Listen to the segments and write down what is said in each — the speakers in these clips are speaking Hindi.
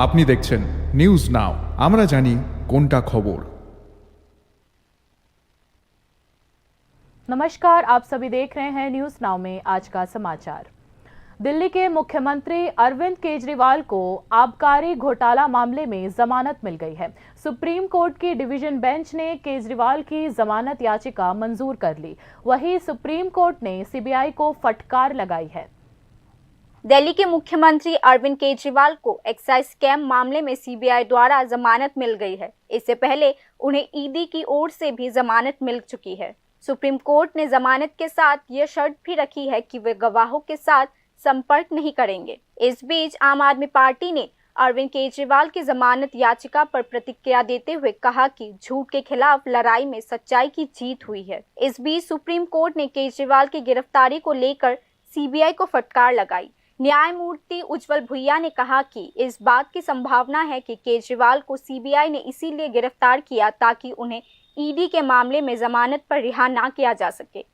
আপনি দেখছেন নিউজ নাও, আমরা জানি কোনটা খবর। नमस्कार, आप सभी देख रहे हैं न्यूज नाउ में आज का समाचार। दिल्ली के मुख्यमंत्री अरविंद केजरीवाल को आबकारी घोटाला मामले में जमानत मिल गई है। सुप्रीम कोर्ट की डिवीजन बेंच ने केजरीवाल की जमानत याचिका मंजूर कर ली। वहीं सुप्रीम कोर्ट ने सीबीआई को फटकार लगाई है। दिल्ली के मुख्यमंत्री अरविंद केजरीवाल को एक्साइज स्कैम मामले में सीबीआई द्वारा जमानत मिल गई है। इससे पहले उन्हें ईडी की ओर से भी जमानत मिल चुकी है। सुप्रीम कोर्ट ने जमानत के साथ ये शर्त भी रखी है कि वे गवाहों के साथ संपर्क नहीं करेंगे। इस बीच आम आदमी पार्टी ने अरविंद केजरीवाल की जमानत याचिका पर प्रतिक्रिया देते हुए कहा कि झूठ के खिलाफ लड़ाई में सच्चाई की जीत हुई है। इस बीच सुप्रीम कोर्ट ने केजरीवाल की गिरफ्तारी को लेकर सीबीआई को फटकार लगाई। न्यायमूर्ति उज्जवल भुइया ने कहा कि इस बात की संभावना है कि केजरीवाल को सीबीआई ने इसीलिए गिरफ्तार किया ताकि उन्हें ईडी के मामले में जमानत पर रिहा ना किया जा सके।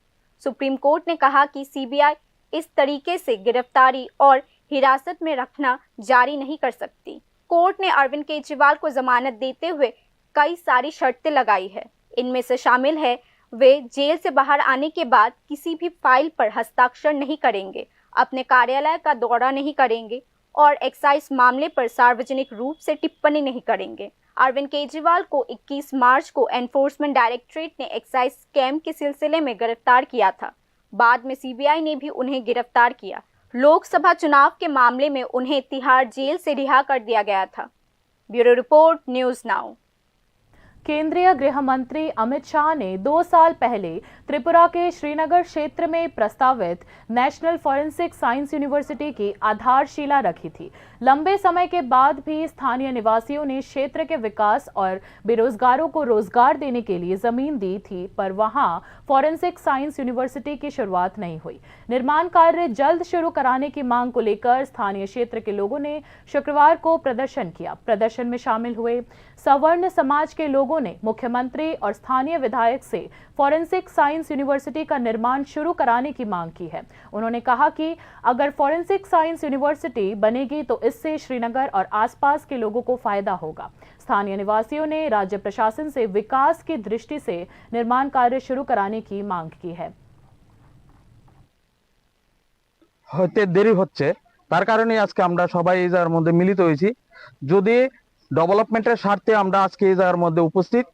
सुप्रीम कोर्ट ने कहा कि सीबीआई इस तरीके से गिरफ्तारी और हिरासत में रखना जारी नहीं कर सकती। कोर्ट ने अरविंद केजरीवाल को जमानत देते हुए कई सारी शर्तें लगाई है। इनमें से शामिल है वे जेल से बाहर आने के बाद किसी भी फाइल पर हस्ताक्षर नहीं करेंगे, अपने कार्यालय का दौरा नहीं करेंगे और एक्साइज मामले पर सार्वजनिक रूप से टिप्पणी नहीं करेंगे। अरविंद केजरीवाल को 21 मार्च को एनफोर्समेंट डायरेक्टरेट ने एक्साइज स्कैम के सिलसिले में गिरफ्तार किया था। बाद में सीबीआई ने भी उन्हें गिरफ्तार किया। लोकसभा चुनाव के मामले में उन्हें तिहाड़ जेल से रिहा कर दिया गया था। Bureau report, news now. केंद्रीय गृह मंत्री अमित शाह ने 2 साल पहले त्रिपुरा के श्रीनगर क्षेत्र में प्रस्तावित नेशनल फॉरेंसिक साइंस यूनिवर्सिटी की आधारशिला रखी थी। लंबे समय के बाद भी स्थानीय निवासियों ने क्षेत्र के विकास और बेरोजगारों को रोजगार देने के लिए जमीन दी थी, पर वहां फॉरेंसिक साइंस यूनिवर्सिटी की शुरुआत नहीं हुई। निर्माण कार्य जल्द शुरू कराने की मांग को लेकर स्थानीय क्षेत्र के लोगों ने शुक्रवार को प्रदर्शन किया। प्रदर्शन में शामिल हुए सवर्ण समाज के लोगों ने मुख्यमंत्री और स्थानीय विधायक से फॉरेंसिक साइंस यूनिवर्सिटी का निर्माण शुरू कराने की मांग की है। उन्होंने कहा कि अगर फॉरेंसिक साइंस यूनिवर्सिटी बनेगी तो इससे श्रीनगर और आसपास के लोगों को फायदा होगा। स्थानीय निवासियों ने राज्य प्रशासन से विकास की दृष्टि से निर्माण कार्य शुरू कराने की मांग की है। হতে দেরি হচ্ছে, তার কারণে আজকে আমরা সবাই এই জায়গার মধ্যে মিলিত হয়েছি। যদি ডেভেলপমেন্টের স্বার্থে আমরা আজকে এই জায়গার মধ্যে উপস্থিত।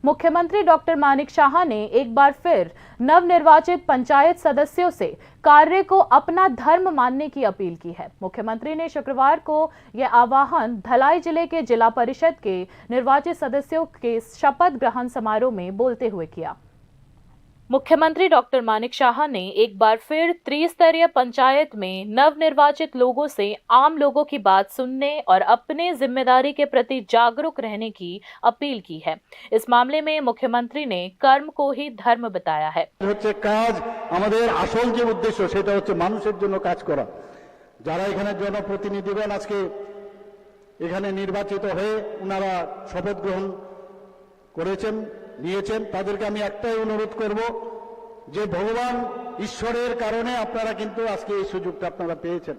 मुख्यमंत्री डॉक्टर मानिक शाह ने एक बार फिर नवनिर्वाचित पंचायत सदस्यों से कार्य को अपना धर्म मानने की अपील की है। मुख्यमंत्री ने शुक्रवार को यह आह्वान धलाई जिले के जिला परिषद के निर्वाचित सदस्यों के शपथ ग्रहण समारोह में बोलते हुए किया। मुख्यमंत्री डॉक्टर मानिक शाह ने एक बार फिर त्रिस्तरीय पंचायत में नवनिर्वाचित लोगों से आम लोगों की बात सुनने और अपने जिम्मेदारी के प्रति जागरूक रहने की अपील की है। इस मामले में मुख्यमंत्री ने कर्म को ही धर्म बताया है। কাজ আমাদের আসল যে উদ্দেশ্য সেটা হচ্ছে মানুষের জন্য কাজ করা। যারা এখানে জনপ্রতিনিধিগণ আজকে এখানে নির্বাচিত হয়ে ওনারা শপথ গ্রহণ করেছেন নিয়েছেন, তাদেরকে আমি একটাই অনুরোধ করব যে ভগবান ঈশ্বরের কারণে আপনারা কিন্তু আজকে এই সুযোগটা আপনারা পেয়েছেন।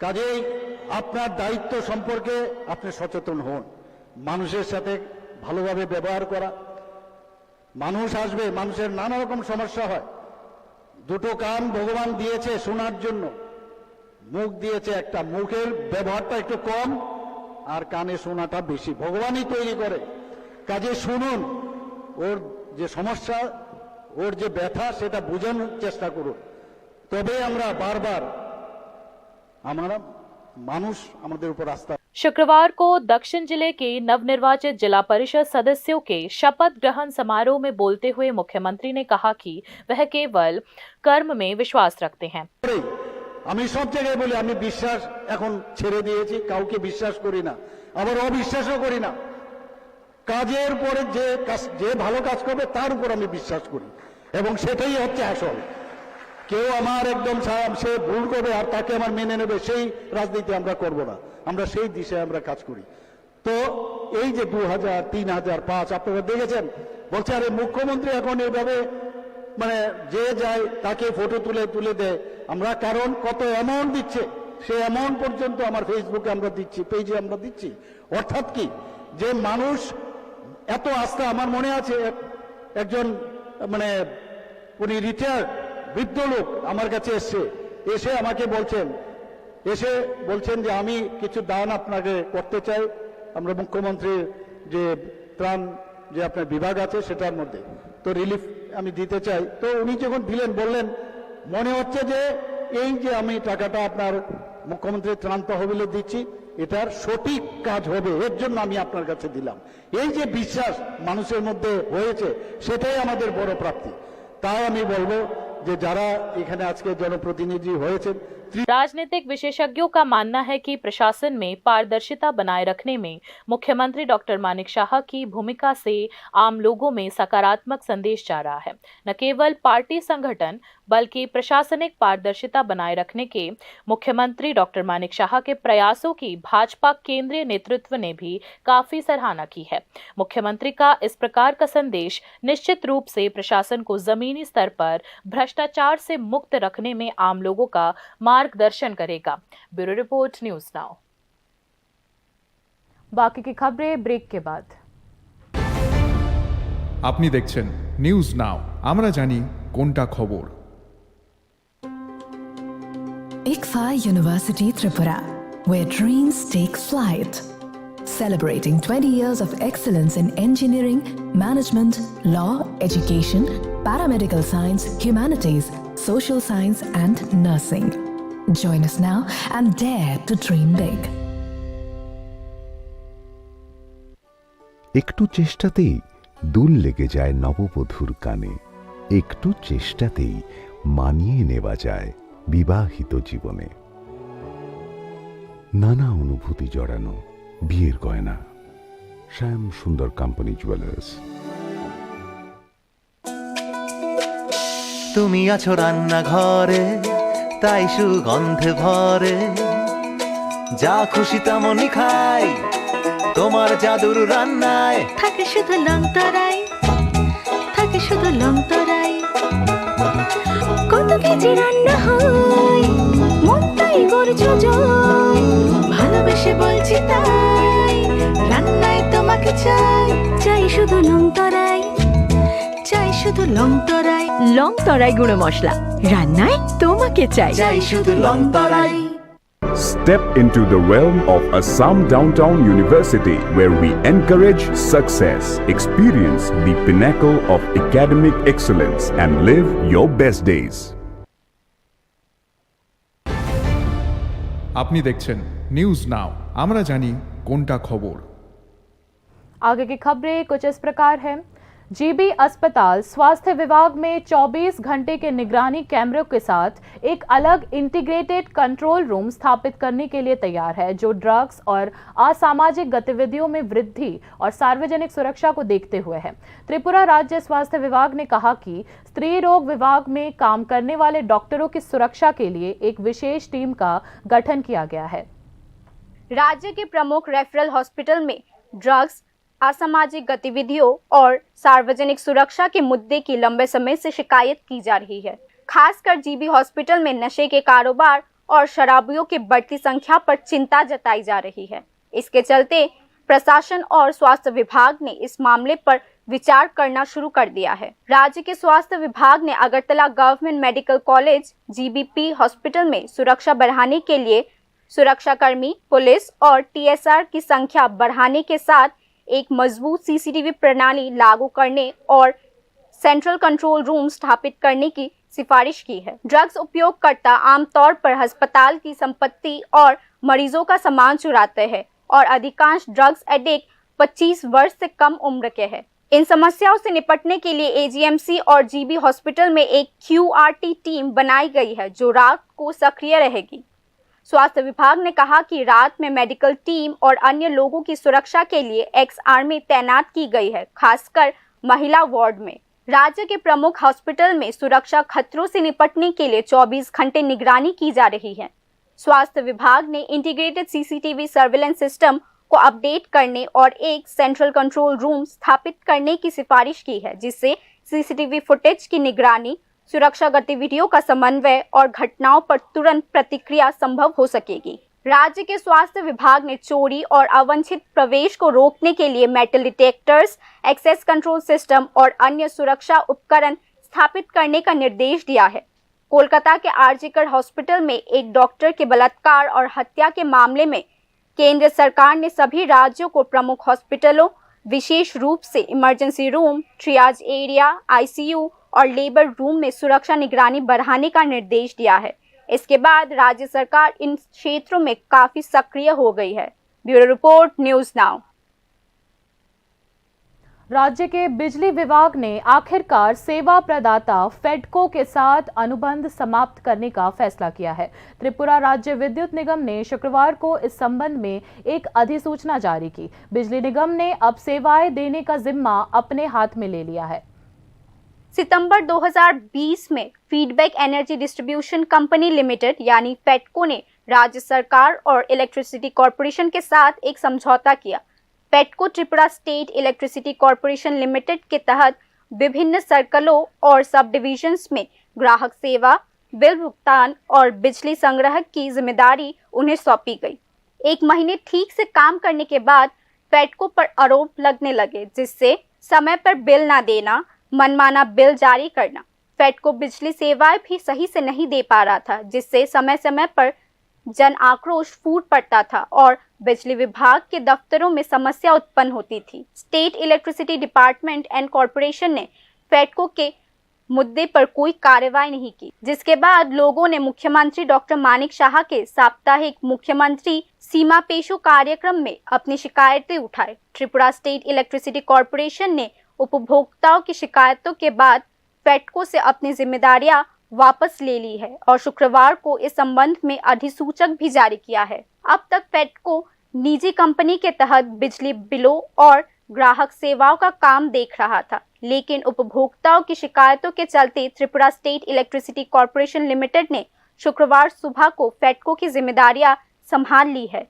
কাজেই আপনার দায়িত্ব সম্পর্কে আপনি সচেতন হন। মানুষের সাথে ভালোভাবে ব্যবহার করা। মানুষ আসবে, মানুষের নানা রকম সমস্যা হয়। দুটো কান ভগবান দিয়েছে শোনার জন্য, মুখ দিয়েছে একটা, মুখের ব্যবহারটা একটু কম আর কানে শোনাটা বেশি। ভগবানই তৈরি করে। কাজে শুনুন, ওর যে সমস্যা, ওর যে ব্যথা সেটা বোঝানোর চেষ্টা করুন। তবে আমরা বারবার আমরা মানুষ আমাদের উপর আস্থা। शुक्रवार को दक्षिण जिले के नवनिर्वाचित जिला परिषद सदस्यों के शपथ ग्रहण समारोह में बोलते हुए मुख्यमंत्री ने कहा कि वह केवल कर्म में विश्वास रखते हैं। আমি সব জায়গায় বলি আমি বিশ্বাস এখন ছেড়ে দিয়েছি, কাউকে বিশ্বাস করি না, আবার অবিশ্বাসও করি না। কাজের পরে যে ভালো কাজ করবে তার উপর আমি বিশ্বাস করি এবং সেটাই হচ্ছে আসল। কেউ আমার একদম সে ভুল করবে আর তাকে আমার মেনে নেবে সেই রাজনীতি আমরা করব না। আমরা সেই দিশায় আমরা কাজ করি। তো এই যে 2000, 3000, 5 আপনারা দেখেছেন, বলছে আরে মুখ্যমন্ত্রী এখন এইভাবে মানে যে যায় তাকে ফটো তুলে তুলে দেয় আমরা, কারণ কত অ্যামাউন্ট দিচ্ছে সেই অ্যামাউন্ট পর্যন্ত আমার ফেসবুকে আমরা দিচ্ছি, পেজে আমরা দিচ্ছি। অর্থাৎ কি যে মানুষ এত আস্থা, আমার মনে আছে একজন মানে উনি রিটায়ার্ড বৃদ্ধ লোক আমার কাছে এসে আমাকে বলছেন যে আমি কিছু দান আপনাকে করতে চাই, আমরা মুখ্যমন্ত্রীর যে ত্রাণ যে আপনার বিভাগ আছে সেটার মধ্যে তো রিলিফ আমি দিতে চাই। তো উনি যখন দিলেন বললেন মনে হচ্ছে যে এই যে আমি টাকাটা আপনার মুখ্যমন্ত্রীর ত্রাণ তহবিলে দিচ্ছি এটার সঠিক কাজ হবে, এর জন্য আমি আপনার কাছে দিলাম। এই যে বিশ্বাস মানুষের মধ্যে হয়েছে সেটাই আমাদের বড় প্রাপ্তি। তাই আমি বলবো যে যারা এখানে আজকে জনপ্রতিনিধি হয়েছেন, राजनीतिक विशेषज्ञों का मानना है कि प्रशासन में पारदर्शिता बनाए रखने में मुख्यमंत्री डॉक्टर मानिक शाह की भूमिका से आम लोगों में सकारात्मक संदेश जा रहा है। न केवल पार्टी संगठन बल्कि प्रशासनिक पारदर्शिता बनाए रखने के मुख्यमंत्री डॉक्टर मानिक शाह के प्रयासों की भाजपा केंद्रीय नेतृत्व ने भी काफी सराहना की है। मुख्यमंत्री का इस प्रकार का संदेश निश्चित रूप से प्रशासन को जमीनी स्तर पर भ्रष्टाचार से मुक्त रखने में आम लोगों का मार्गदर्शन करेगा। Bureau report, news now. बाकी की खबरें ब्रेक के बाद। আপনি দেখছেন নিউজ নাও, আমরা জানি কোনটা খবর। ICFA University Tripura, where dreams take flight. Celebrating 20 years of excellence in engineering, management, law, education, paramedical science, humanities, social science and nursing. Join us now and dare to dream big. একটু চেষ্টাতেই দুল লেগে যায় নববধূর কানে, একটু চেষ্টাতেই মানিয়ে নেওয়া যায় বিবাহিত জীবনে। নানা অনুভূতি জড়ানো বিয়ের গয়না, শ্যাম সুন্দর কোম্পানি জুয়েলার্স। তুমি আছো রান্নাঘরে, তাই সুগন্ধে ভরে, যা খুশি তেমনই খাই তোমার জাদুর রান্নায়। থাকে শুধু লংতরাই, থাকে শুধু লংতরাই, কত কেজি রান্না হয় মন তাই করছো জয়, ভালোবেসে বলছি তাই রান্নায় তোমাকে চাই, চাই শুধু লংতরাই, চাই শুধু লংতরাই, লংতরাই গুঁড়ো মশলা, রান্নায় তোমাকে চাই, চাই শুধু লংতরাই। Step into the realm of Assam Downtown University, where we encourage success, experience the pinnacle of academic excellence, and live your best days. আপনি দেখছেন নিউজ নাও, আমরা জানি কোনটা খবর। आगे की खबरें कुछ इस प्रकार है। जीबी अस्पताल स्वास्थ्य विभाग में 24 घंटे के निगरानी कैमरों के साथ एक अलग इंटीग्रेटेड कंट्रोल रूम स्थापित करने के लिए तैयार है, जो ड्रग्स और असामाजिक गतिविधियों में वृद्धि और सार्वजनिक सुरक्षा को देखते हुए है। त्रिपुरा राज्य स्वास्थ्य विभाग ने कहा कि स्त्री रोग विभाग में काम करने वाले डॉक्टरों की सुरक्षा के लिए एक विशेष टीम का गठन किया गया है। राज्य के प्रमुख रेफरल हॉस्पिटल में ड्रग्स, असामाजिक गतिविधियों और सार्वजनिक सुरक्षा के मुद्दे की लंबे समय से शिकायत की जा रही है। खासकर जीबी हॉस्पिटल में नशे के कारोबार और शराबियों की बढ़ती संख्या पर चिंता जताई जा रही है। इसके चलते प्रशासन और स्वास्थ्य विभाग ने इस मामले पर विचार करना शुरू कर दिया है। राज्य के स्वास्थ्य विभाग ने Agartala government medical college GBP hospital में सुरक्षा बढ़ाने के लिए सुरक्षाकर्मी, पुलिस और टीएसआर की संख्या बढ़ाने के साथ एक मजबूत सीसीटीवी प्रणाली लागू करने और सेंट्रल कंट्रोल रूम स्थापित करने की सिफारिश की है। ड्रग्स उपयोगकर्ता आमतौर पर अस्पताल की संपत्ति और मरीजों का सामान चुराते हैं और अधिकांश ड्रग्स एडिक्ट 25 वर्ष से कम उम्र के हैं। इन समस्याओं से निपटने के लिए एजीएमसी और जीबी हॉस्पिटल में एक QRT टीम बनाई गई है, जो रात को सक्रिय रहेगी। स्वास्थ्य विभाग ने कहा कि रात में मेडिकल टीम और अन्य लोगों की सुरक्षा के लिए एक्स आर्मी तैनात की गई है, खासकर महिला वार्ड में। राज्य के प्रमुख हॉस्पिटल में सुरक्षा खतरों से निपटने के लिए 24 घंटे निगरानी की जा रही है। स्वास्थ्य विभाग ने इंटीग्रेटेड सीसीटीवी सर्विलेंस सिस्टम को अपडेट करने और एक सेंट्रल कंट्रोल रूम स्थापित करने की सिफारिश की है, जिससे सीसीटीवी फुटेज की निगरानी, सुरक्षा गतिविधियों का समन्वय और घटनाओं पर तुरंत प्रतिक्रिया संभव हो सकेगी। राज्य के स्वास्थ्य विभाग ने चोरी और अवांछित प्रवेश को रोकने के लिए metal detectors, access control system और अन्य सुरक्षा उपकरण स्थापित करने का निर्देश दिया है। कोलकाता के आरजीकर हॉस्पिटल में एक डॉक्टर के बलात्कार और हत्या के मामले में केंद्र सरकार ने सभी राज्यों को प्रमुख हॉस्पिटलों, विशेष रूप से इमरजेंसी रूम, ट्रियाज एरिया, आईसीयू और लेबर रूम में सुरक्षा निगरानी बढ़ाने का निर्देश दिया है। इसके बाद राज्य सरकार इन क्षेत्रों में काफी सक्रिय हो गई है। Bureau report, news now. राज्य के बिजली विभाग ने आखिरकार सेवा प्रदाता फेडको के साथ अनुबंध समाप्त करने का फैसला किया है। त्रिपुरा राज्य विद्युत निगम ने शुक्रवार को इस संबंध में एक अधिसूचना जारी की। बिजली निगम ने अब सेवाएं देने का जिम्मा अपने हाथ में ले लिया है। सितंबर 2020 में feedback energy distribution company limited यानी फेडको ने राज्य सरकार और इलेक्ट्रिसिटी कॉर्पोरेशन के साथ एक समझौता किया। फेडको Tripura state electricity corporation limited के तहत विभिन्न सर्कलों और सब डिविजन्स में ग्राहक सेवा, बिल भुगतान और बिजली संग्रह की जिम्मेदारी उन्हें सौंपी गई। एक महीने ठीक से काम करने के बाद फेडको पर आरोप लगने लगे, जिससे समय पर बिल न देना, मनमाना बिल जारी करना। फेडको बिजली सेवाएं भी सही से नहीं दे पा रहा था, जिससे समय समय पर जन आक्रोश फूट पड़ता था और बिजली विभाग के दफ्तरों में समस्या उत्पन्न होती थी। State electricity department and corporation ने फेडको के मुद्दे पर कोई कार्रवाई नहीं की, जिसके बाद लोगों ने मुख्यमंत्री डॉक्टर मानिक शाह के साप्ताहिक मुख्यमंत्री सीमा पेशो कार्यक्रम में अपनी शिकायतें उठाई। त्रिपुरा स्टेट इलेक्ट्रिसिटी कॉर्पोरेशन ने उपभोक्ताओं की शिकायतों के बाद फेडको से अपनी जिम्मेदारियां वापस ले ली है और शुक्रवार को इस संबंध में अधिसूचक भी जारी किया है। अब तक फेडको निजी कंपनी के तहत बिजली बिलों और ग्राहक सेवाओं का काम देख रहा था, लेकिन उपभोक्ताओं की शिकायतों के चलते Tripura state electricity corporation limited ने शुक्रवार सुबह को फेडको की जिम्मेदारियां संभाल ली है।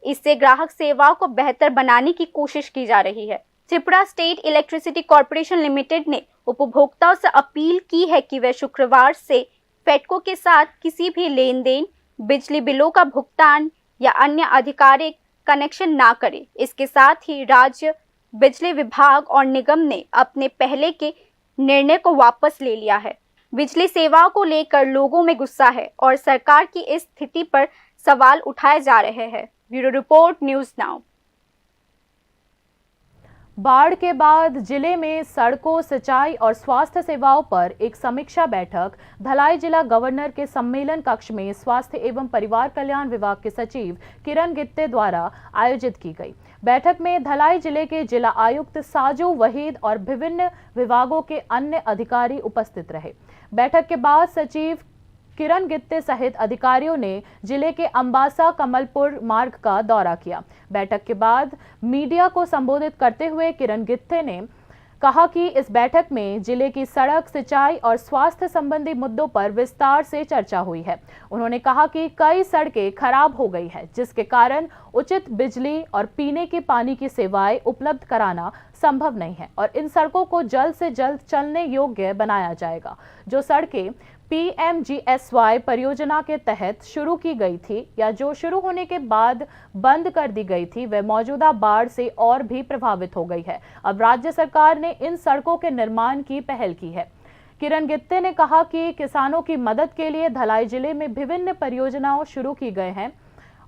इससे ग्राहक सेवाओं को बेहतर बनाने की कोशिश की जा रही है। Tripura state electricity corporation limited ने उपभोक्ताओं से अपील की है कि वे शुक्रवार से फेडको के साथ किसी भी लेन देन, बिजली बिलों का भुगतान या अन्य आधिकारिक कनेक्शन ना करें। इसके साथ ही राज्य बिजली विभाग और निगम ने अपने पहले के निर्णय को वापस ले लिया है। बिजली सेवाओं को लेकर लोगों में गुस्सा है और सरकार की इस स्थिति पर सवाल उठाए जा रहे हैं। Bureau report, news now. बाढ़ के बाद जिले में सड़कों, सिंचाई और स्वास्थ्य सेवाओं पर एक समीक्षा बैठक धलाई जिला गवर्नर के सम्मेलन कक्ष में स्वास्थ्य एवं परिवार कल्याण विभाग के सचिव किरण गित्ते द्वारा आयोजित की गई। बैठक में धलाई जिले के जिला आयुक्त साजू वहीद और विभिन्न विभागों के अन्य अधिकारी उपस्थित रहे। बैठक के बाद सचिव किरण गित्ते सहित अधिकारियों ने जिले के अंबासा कमलपुर मार्ग का दौरा किया। बैठक के बाद मीडिया को संबोधित करते हुए किरण गित्ते ने कहा कि इस बैठक में जिले की सड़क, सिंचाई और स्वास्थ्य संबंधी मुद्दों पर विस्तार से चर्चा हुई है। उन्होंने कहा कि कई सड़कें खराब हो गई हैं, जिसके कारण उचित बिजली और पीने के पानी की सेवाएं उपलब्ध कराना संभव नहीं है और इन सड़कों को जल्द से जल्द चलने योग्य बनाया जाएगा। जो सड़कें PMGSY परियोजना के तहत शुरू की गई थी या जो शुरू होने के बाद बंद कर दी गई थी, वह मौजूदा बाढ़ से और भी प्रभावित हो गई है। अब राज्य सरकार ने इन सड़कों के निर्माण की पहल की है। किरण गित्ते ने कहा कि किसानों की मदद के लिए धलाई जिले में विभिन्न परियोजनाएं शुरू की गए हैं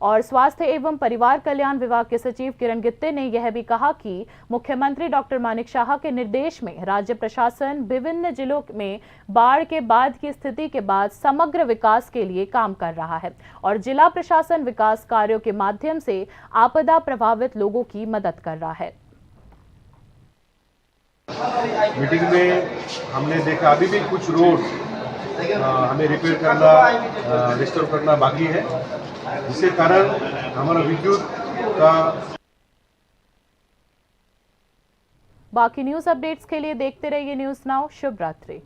और स्वास्थ्य एवं परिवार कल्याण विभाग के सचिव किरण गित्ते ने यह भी कहा कि मुख्यमंत्री डॉक्टर मानिक शाह के निर्देश में राज्य प्रशासन विभिन्न जिलों में बाढ़ के बाद की स्थिति के बाद समग्र विकास के लिए काम कर रहा है और जिला प्रशासन विकास कार्यों के माध्यम से आपदा प्रभावित लोगों की मदद कर रहा है। मीटिंग में हमने देखा अभी भी कुछ रोड हमें रिपेयर करना, रिस्टोर करना बाकी है, जिसके कारण हमारा विद्युत का। बाकी न्यूज अपडेट्स के लिए देखते रहिए न्यूज़ नाउ। शुभ रात्रि।